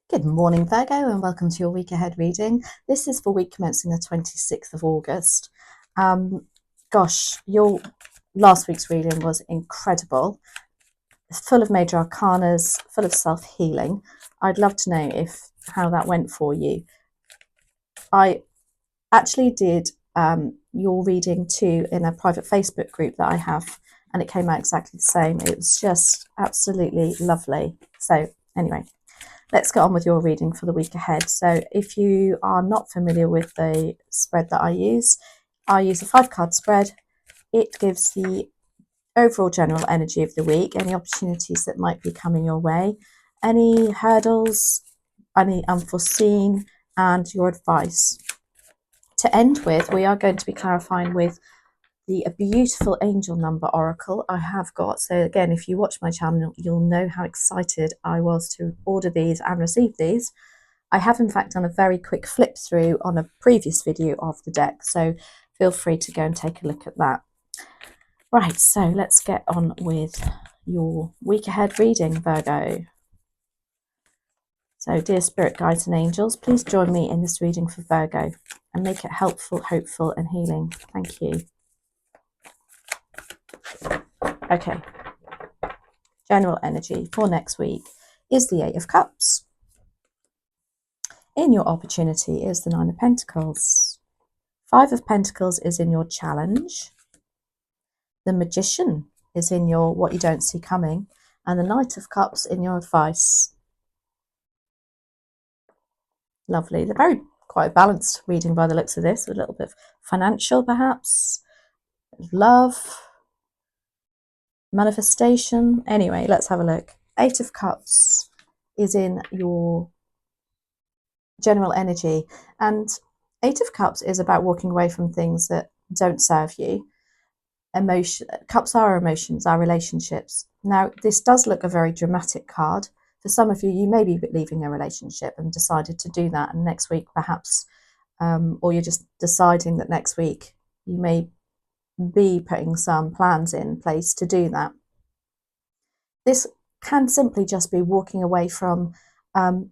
Good morning, Virgo, and welcome to your week ahead reading. This is for week commencing the 26th of August. Your last week's reading was incredible. It's full of major arcanas, full of self-healing. I'd love to know how that went for you. I actually did your reading too in a private Facebook group that I have, and it came out exactly the same. It was just absolutely lovely. So anyway, let's get on with your reading for the week ahead. So if you are not familiar with the spread that I use a 5-card spread. It gives the overall general energy of the week, any opportunities that might be coming your way, any hurdles, any unforeseen, and your advice. To end with, we are going to be clarifying with a beautiful angel number oracle I have got. So again, if you watch my channel, you'll know how excited I was to order these and receive these. I have in fact done a very quick flip through on a previous video of the deck, so feel free to go and take a look at that. Right, so let's get on with your week ahead reading, Virgo. So dear spirit guides and angels, please join me in this reading for Virgo and make it helpful, hopeful and healing. Thank you. Okay, general energy for next week is the 8 of Cups. In your opportunity is the 9 of Pentacles. 5 of Pentacles is in your challenge. The Magician is in your what you don't see coming. And the Knight of Cups in your advice. Lovely. They're quite a balanced reading by the looks of this. A little bit of financial perhaps. Love. Manifestation. Anyway, let's have a look. 8 of Cups is in your general energy. And 8 of Cups is about walking away from things that don't serve you. Cups are our emotions, our relationships. Now, this does look a very dramatic card. For some of you, you may be leaving a relationship and decided to do that, and next week perhaps, or you're just deciding that next week you may be putting some plans in place to do that. This can simply just be walking away from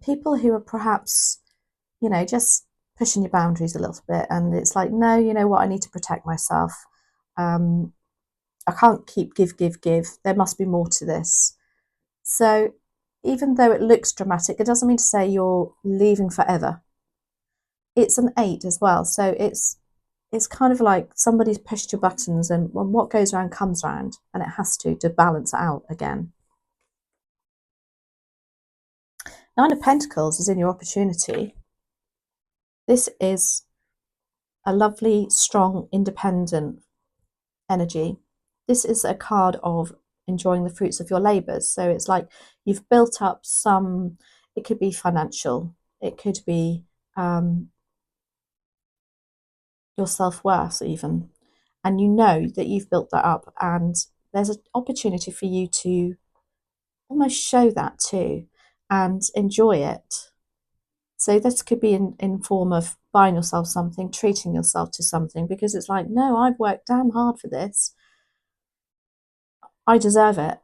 people who are perhaps, just pushing your boundaries a little bit, and it's like, no, you know what, I need to protect myself. I can't keep give. There must be more to this. So even though it looks dramatic, it doesn't mean to say you're leaving forever. It's an 8 as well. So it's kind of like somebody's pushed your buttons, and when what goes around comes around, and it has to balance out again. 9 of Pentacles is in your opportunity. This is a lovely, strong, independent energy. This is a card of enjoying the fruits of your labours. So it's like you've built up some, it could be financial, it could be your self-worth even, and you know that you've built that up, and there's an opportunity for you to almost show that too and enjoy it. So this could be in form of buying yourself something, treating yourself to something, because it's like, no, I've worked damn hard for this. I deserve it.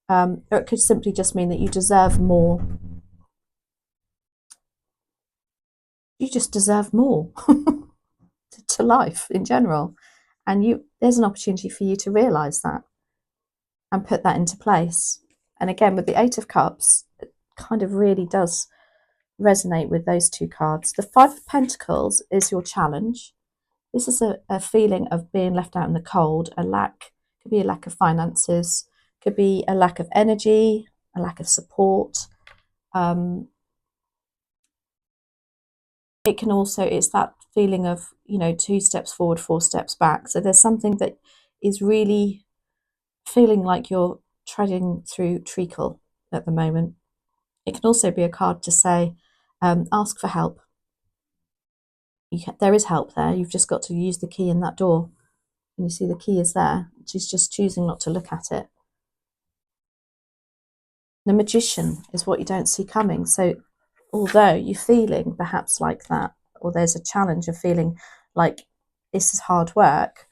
Or it could simply just mean that you deserve more. You just deserve more to life in general. And there's an opportunity for you to realise that and put that into place. And again, with the 8 of Cups, it kind of really does resonate with those two cards. The 5 of Pentacles is your challenge. This is a feeling of being left out in the cold, could be a lack of finances, could be a lack of energy, a lack of support. It can also, it's that feeling of, 2 steps forward, 4 steps back. So there's something that is really feeling like you're treading through treacle at the moment. It can also be a card to say, ask for help. There is help there. You've just got to use the key in that door. And you see the key is there. She's just choosing not to look at it. The Magician is what you don't see coming. So although you're feeling perhaps like that, or there's a challenge of feeling like this is hard work,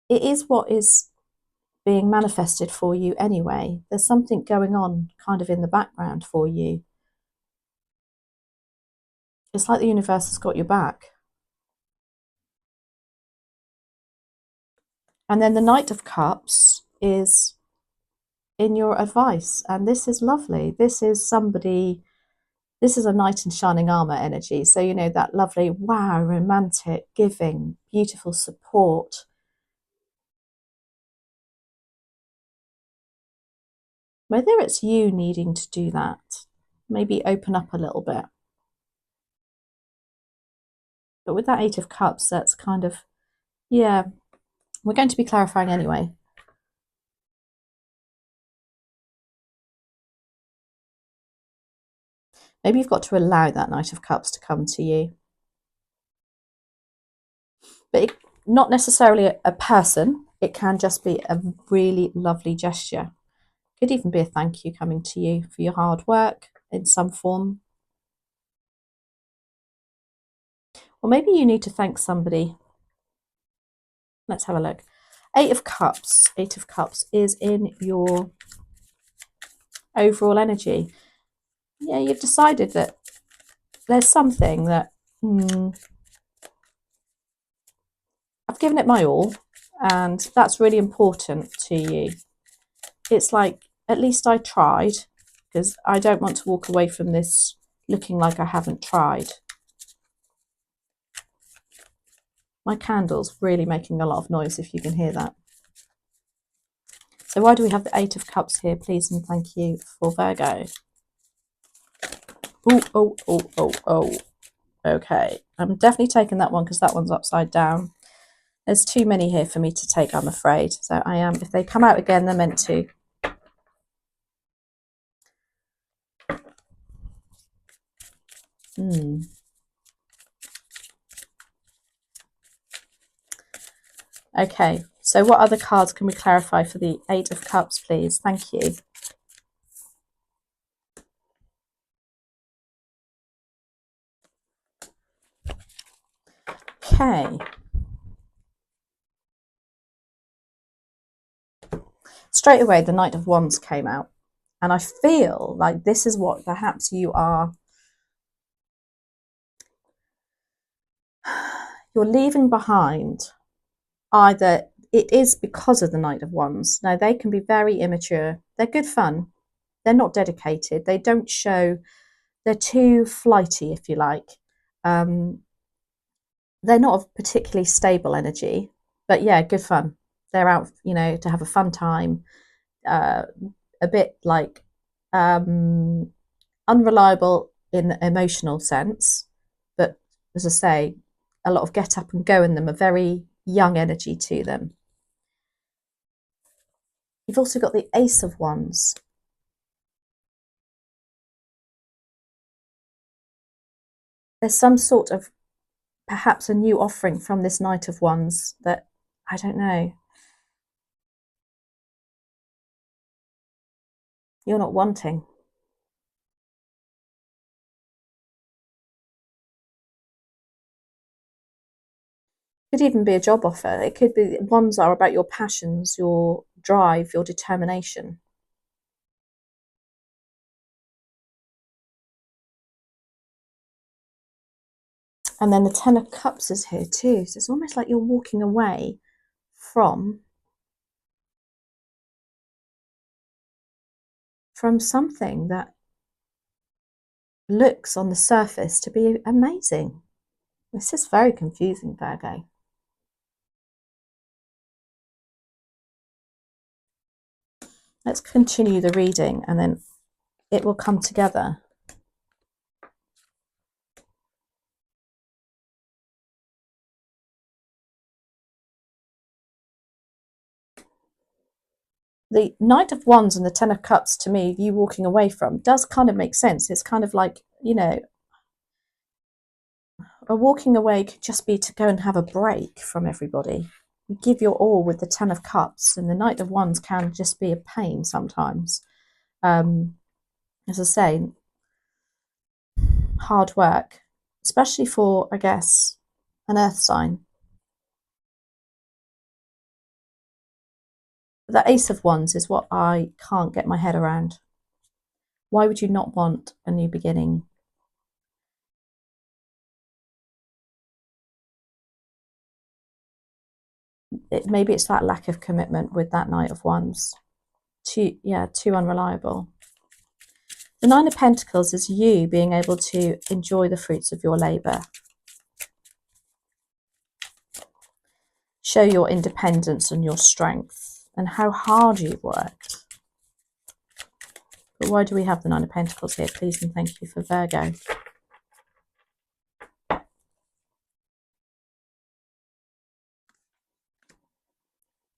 it is what is being manifested for you anyway. There's something going on kind of in the background for you. It's like the universe has got your back. And then the Knight of Cups is in your advice. And this is lovely. This is somebody, this is a knight in shining armor energy. So, you know, that lovely, wow, romantic, giving, beautiful support. Whether it's you needing to do that, maybe open up a little bit. But with that Eight of Cups, that's kind of, yeah, we're going to be clarifying anyway. Maybe you've got to allow that Knight of Cups to come to you. But it, not necessarily a person, it can just be a really lovely gesture. Could even be a thank you coming to you for your hard work in some form. Or maybe you need to thank somebody. Let's have a look. Eight of Cups. Eight of Cups is in your overall energy. Yeah, you've decided that there's something that I've given it my all, and that's really important to you. It's like, at least I tried, because I don't want to walk away from this looking like I haven't tried. My candle's really making a lot of noise, if you can hear that. So why do we have the Eight of Cups here, please and thank you, for Virgo? Oh. Okay, I'm definitely taking that one because that one's upside down. There's too many here for me to take, I'm afraid. So I am, if they come out again, they're meant to. Okay, so what other cards can we clarify for the Eight of Cups, please? Thank you. Okay. Straight away, the Knight of Wands came out. And I feel like this is what perhaps you're leaving behind. Either it is because of the Knight of Wands. Now, they can be very immature. They're good fun. They're not dedicated. They don't show, they're too flighty, if you like. They're not of particularly stable energy, but yeah, good fun. They're out, you know, to have a fun time. A bit like unreliable in the emotional sense, but as I say, a lot of get up and go in them, a very young energy to them. You've also got the Ace of Wands. There's some sort of, perhaps a new offering from this Knight of Wands that, I don't know, you're not wanting. It could even be a job offer. It could be, ones are about your passions, your drive, your determination. And then the Ten of Cups is here too. So it's almost like you're walking away from something that looks on the surface to be amazing. This is very confusing, Virgo. Let's continue the reading and then it will come together. The Knight of Wands and the Ten of Cups, to me, you walking away from, does kind of make sense. It's kind of like, you know, a walking away could just be to go and have a break from everybody. You give your all with the Ten of Cups, and the Knight of Wands can just be a pain sometimes. As I say, hard work, especially for, I guess, an earth sign. The Ace of Wands is what I can't get my head around. Why would you not want a new beginning? maybe it's that lack of commitment with that Knight of Wands. Too unreliable. The Nine of Pentacles is you being able to enjoy the fruits of your labour. Show your independence and your strength and how hard you've worked. But why do we have the Nine of Pentacles here? Please and thank you for Virgo.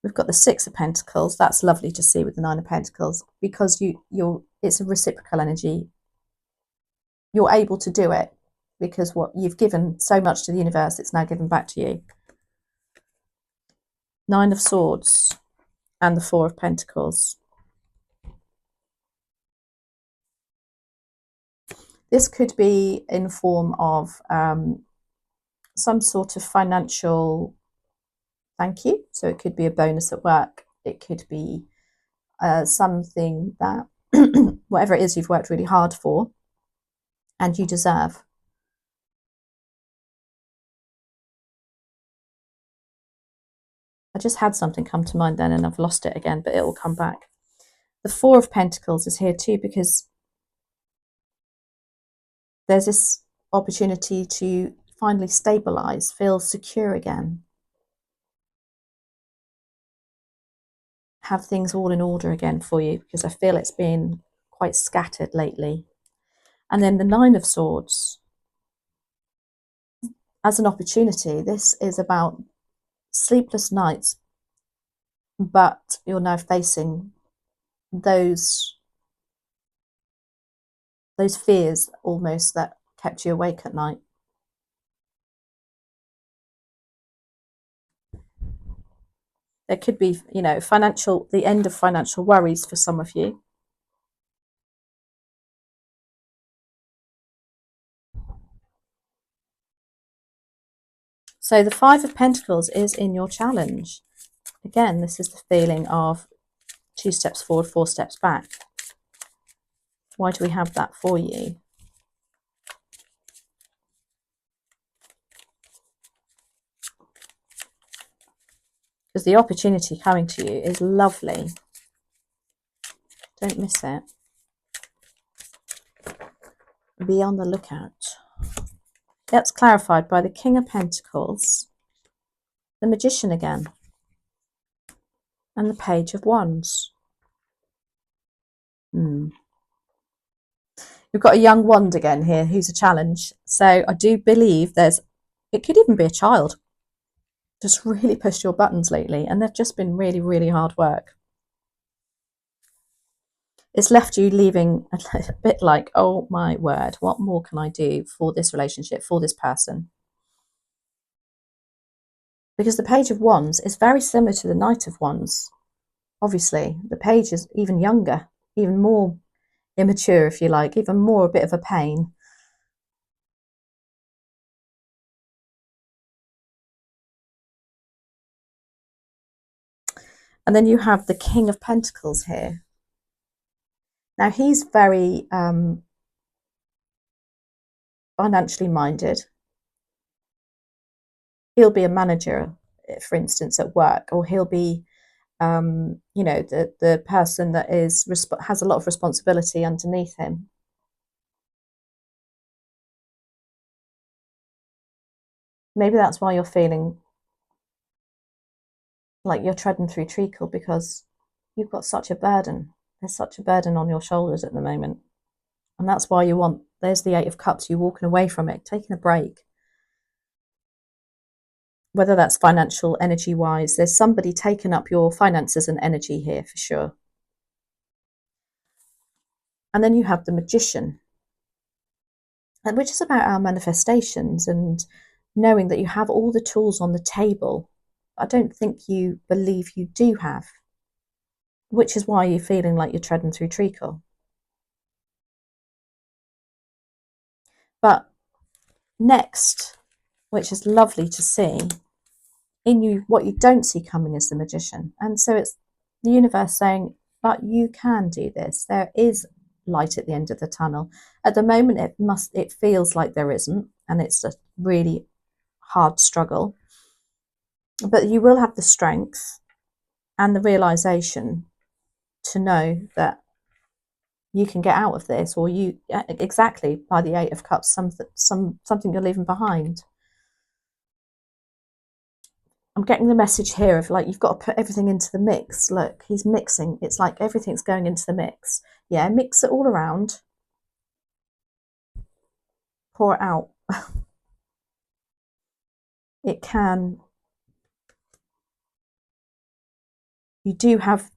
We've got the Six of Pentacles. That's lovely to see with the Nine of Pentacles because it's a reciprocal energy. You're able to do it because what you've given so much to the universe, it's now given back to you. Nine of Swords and the Four of Pentacles. This could be in form of some sort of financial thank you. So it could be a bonus at work. It could be something that, whatever it is you've worked really hard for and you deserve. I just had something come to mind then and I've lost it again, but it will come back. The Four of Pentacles is here too because there's this opportunity to finally stabilize, feel secure again. Have things all in order again for you because I feel it's been quite scattered lately. And then the Nine of Swords. As an opportunity, this is about sleepless nights, but you're now facing those fears almost that kept you awake at night. There could be, the end of financial worries for some of you. So the Five of Pentacles is in your challenge. Again, this is the feeling of 2 steps forward, 4 steps back. Why do we have that for you? Because the opportunity coming to you is lovely. Don't miss it. Be on the lookout. That's clarified by the King of Pentacles, the Magician again, and the Page of Wands. We've got a young wand again here who's a challenge. So I do believe it could even be a child. Just really pushed your buttons lately and they've just been really, really hard work. It's left you leaving a bit like, oh my word, what more can I do for this relationship, for this person? Because the Page of Wands is very similar to the Knight of Wands. Obviously, the Page is even younger, even more immature, if you like, even more a bit of a pain. And then you have the King of Pentacles here. Now, he's very financially minded. He'll be a manager, for instance, at work, or he'll be, the person that has a lot of responsibility underneath him. Maybe that's why you're feeling like you're treading through treacle because you've got such a burden. There's such a burden on your shoulders at the moment. And that's why there's the Eight of Cups, you walking away from it, taking a break. Whether that's financial, energy-wise, there's somebody taking up your finances and energy here for sure. And then you have the Magician, which is about our manifestations and knowing that you have all the tools on the table. I don't think you believe you do have, which is why you're feeling like you're treading through treacle. But next, which is lovely to see, in you, what you don't see coming is the Magician. And so it's the universe saying, but you can do this. There is light at the end of the tunnel. At the moment, it feels like there isn't, and it's a really hard struggle. But you will have the strength and the realization to know that you can get out of this, or you exactly by the Eight of Cups, something you're leaving behind. I'm getting the message here of like, you've got to put everything into the mix. Look, he's mixing. It's like everything's going into the mix. Yeah, mix it all around. Pour it out. It can. You do have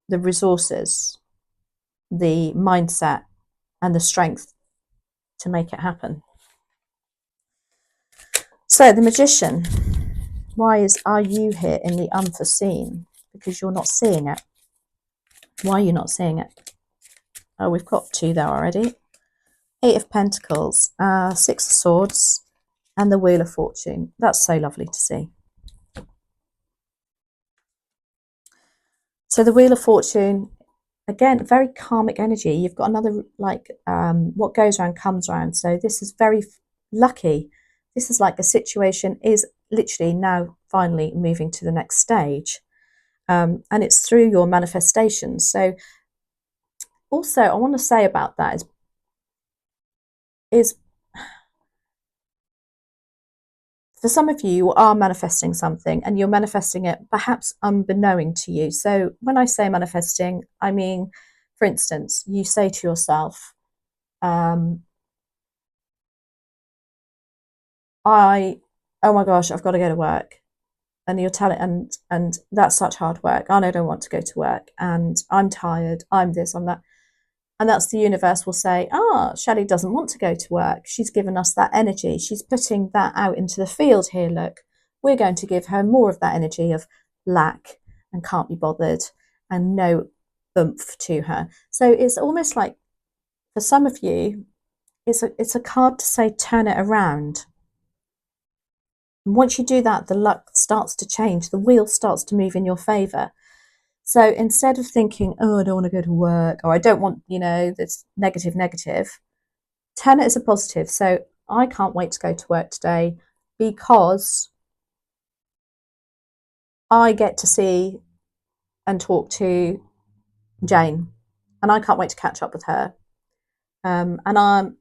the resources, the mindset, and the strength to make it happen. So the Magician, why are you here in the unforeseen? Because you're not seeing it. Why are you not seeing it? Oh, we've got 2 there already. 8 of Pentacles, 6 of Swords, and the Wheel of Fortune. That's so lovely to see. So the Wheel of Fortune, again, very karmic energy. You've got another, like, what goes around comes around. So this is very lucky. This is like a situation is literally now finally moving to the next stage. And it's through your manifestations. So also I want to say about that is for some of you, you are manifesting something, and you're manifesting it perhaps unbeknown to you. So when I say manifesting, I mean, for instance, you say to yourself, oh my gosh, I've got to go to work. And you're telling, and that's such hard work. I don't want to go to work, and I'm tired. I'm this, I'm that. And that's the universe will say, Shelley doesn't want to go to work. She's given us that energy. She's putting that out into the field here. Look, we're going to give her more of that energy of lack and can't be bothered and no oomph to her. So it's almost like, for some of you, it's a card to say, turn it around. And once you do that, the luck starts to change. The wheel starts to move in your favor. So instead of thinking, I don't want to go to work, or I don't want, this negative, turn it as a positive. So I can't wait to go to work today because I get to see and talk to Jane, and I can't wait to catch up with her. And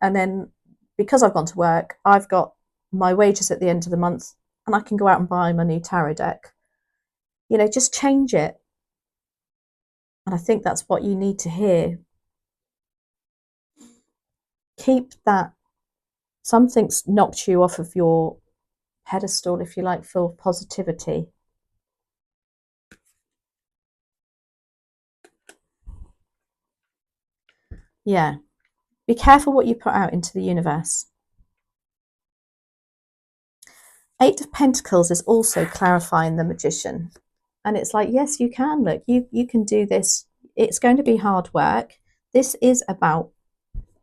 then because I've gone to work, I've got my wages at the end of the month, and I can go out and buy my new tarot deck. Just change it. And I think that's what you need to hear. Keep that. Something's knocked you off of your pedestal, if you like, for positivity. Yeah. Be careful what you put out into the universe. 8 of Pentacles is also clarifying the Magician. And it's like, yes, you can. Look, you can do this. It's going to be hard work. This is about,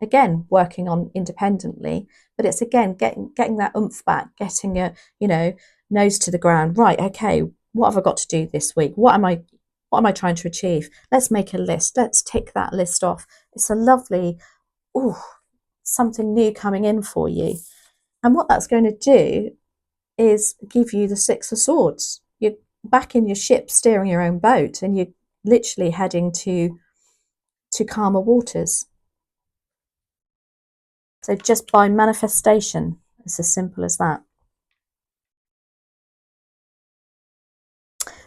again, working on independently, but it's, again, getting that oomph back, getting a, nose to the ground. Right, okay, what have I got to do this week? What am I trying to achieve? Let's make a list. Let's tick that list off. It's a lovely, something new coming in for you. And what that's going to do is give you the 6 of Swords. You're back in your ship, steering your own boat, and you're literally heading to calmer waters. So just by manifestation, it's as simple as that.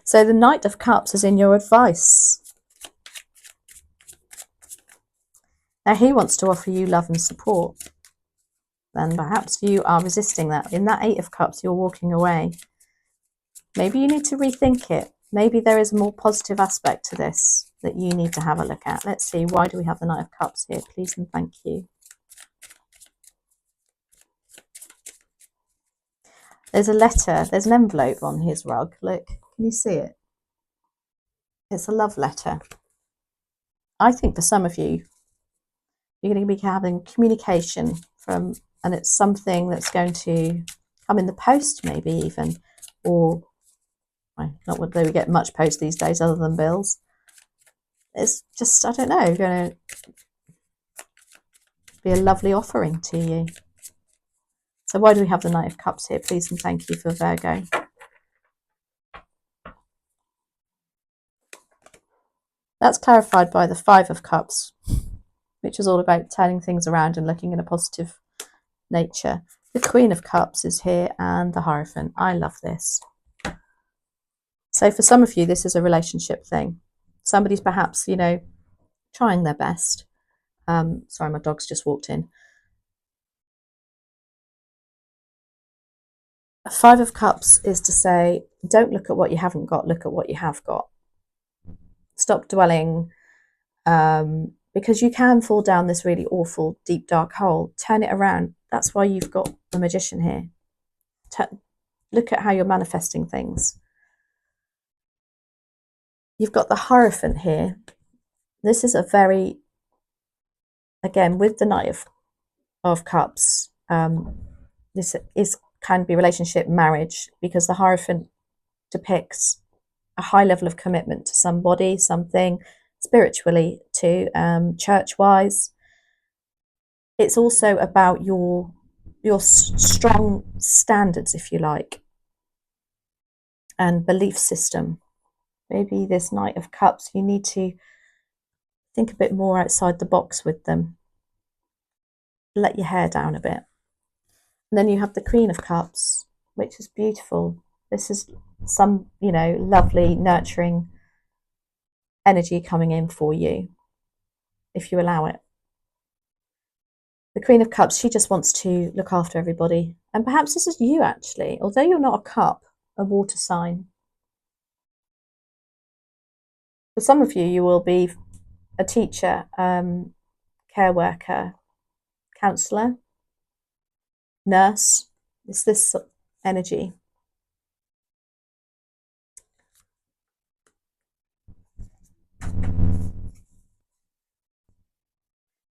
So the Knight of Cups is in your advice. Now he wants to offer you love and support. Then perhaps you are resisting that. In that 8 of Cups, you're walking away. Maybe you need to rethink it. Maybe there is a more positive aspect to this that you need to have a look at. Let's see, why do we have the Knight of Cups here? Please and thank you. There's a letter, there's an envelope on his rug. Look, can you see it? It's a love letter. I think for some of you, you're going to be having communication and it's something that's going to come in the post, maybe even, or not that we get much post these days other than bills. It's just, I don't know, going to be a lovely offering to you. So why do we have the Knight of Cups here? Please and thank you for Virgo. That's clarified by the Five of Cups, which is all about turning things around and looking in a positive nature. The Queen of Cups is here and the Hierophant. I love this. So for some of you, this is a relationship thing. Somebody's perhaps, you know, trying their best. Sorry, my dog's just walked in. Five of Cups is to say, don't look at what you haven't got, look at what you have got. Stop dwelling, because you can fall down this really awful, deep, dark hole. Turn it around. That's why you've got the Magician here. Look at how you're manifesting things. You've got the Hierophant here. This is a very, again, with the Knight of Cups, this can be relationship, marriage, because the Hierophant depicts a high level of commitment to somebody, something, spiritually too, church-wise. It's also about your strong standards, if you like, and belief system. Maybe this Knight of Cups, you need to think a bit more outside the box with them. Let your hair down a bit. And then you have the Queen of Cups, which is beautiful. This is some, you know, lovely, nurturing energy coming in for you, if you allow it. The Queen of Cups, she just wants to look after everybody. And perhaps this is you, actually. Although you're not a cup, a water sign. For some of you, you will be a teacher, care worker, counsellor, nurse. It's this energy.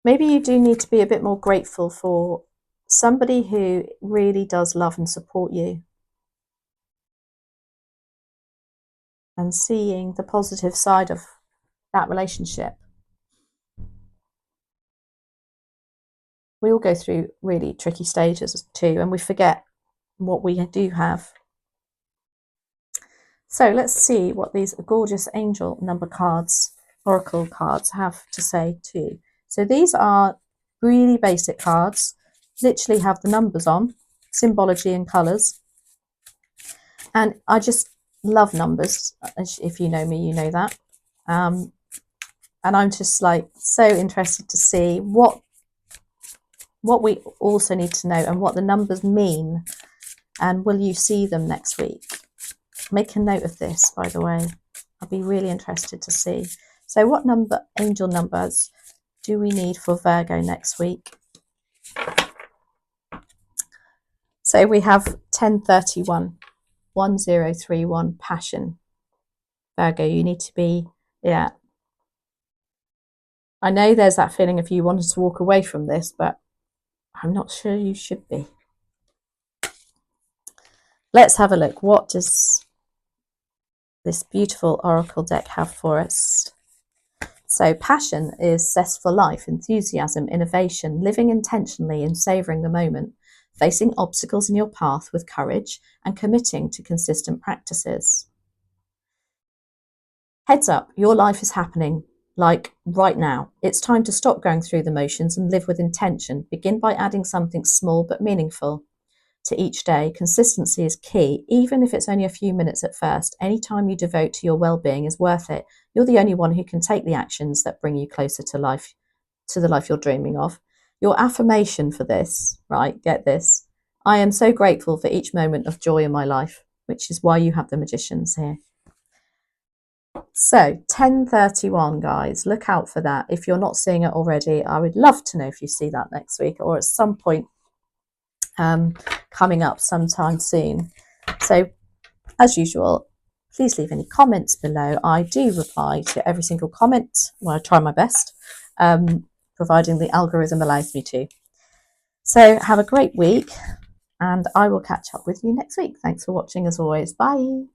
Maybe you do need to be a bit more grateful for somebody who really does love and support you. And seeing the positive side of that relationship. We all go through really tricky stages too, and we forget what we do have. So let's see what these gorgeous angel number cards, oracle cards, have to say too. So these are really basic cards, literally have the numbers on, symbology and colours. And I just love numbers. If you know me, you know that. And I'm just like so interested to see what we also need to know and what the numbers mean. And will you see them next week? Make a note of this, by the way. I'll be really interested to see. So what number, angel numbers, do we need for Virgo next week? So we have 1031, 1031, passion. Virgo, you need to be, yeah. I know there's that feeling if you wanted to walk away from this, but I'm not sure you should be. Let's have a look. What does this beautiful oracle deck have for us? So passion is zest for life, enthusiasm, innovation, living intentionally and savouring the moment, facing obstacles in your path with courage and committing to consistent practices. Heads up, your life is happening, like right now. It's time to stop going through the motions and live with intention. Begin by adding something small but meaningful to each day. Consistency is key, even if it's only a few minutes at first. Any time you devote to your well-being is worth it. You're the only one who can take the actions that bring you closer to life, to the life you're dreaming of. Your affirmation for this, right, get this. I am so grateful for each moment of joy in my life, which is why you have the magicians here. So 1031, guys, look out for that. If you're not seeing it already, I would love to know if you see that next week or at some point coming up sometime soon. So as usual, please leave any comments below. I do reply to every single comment. Well, I try my best, providing the algorithm allows me to. So have a great week and I will catch up with you next week. Thanks for watching as always. Bye.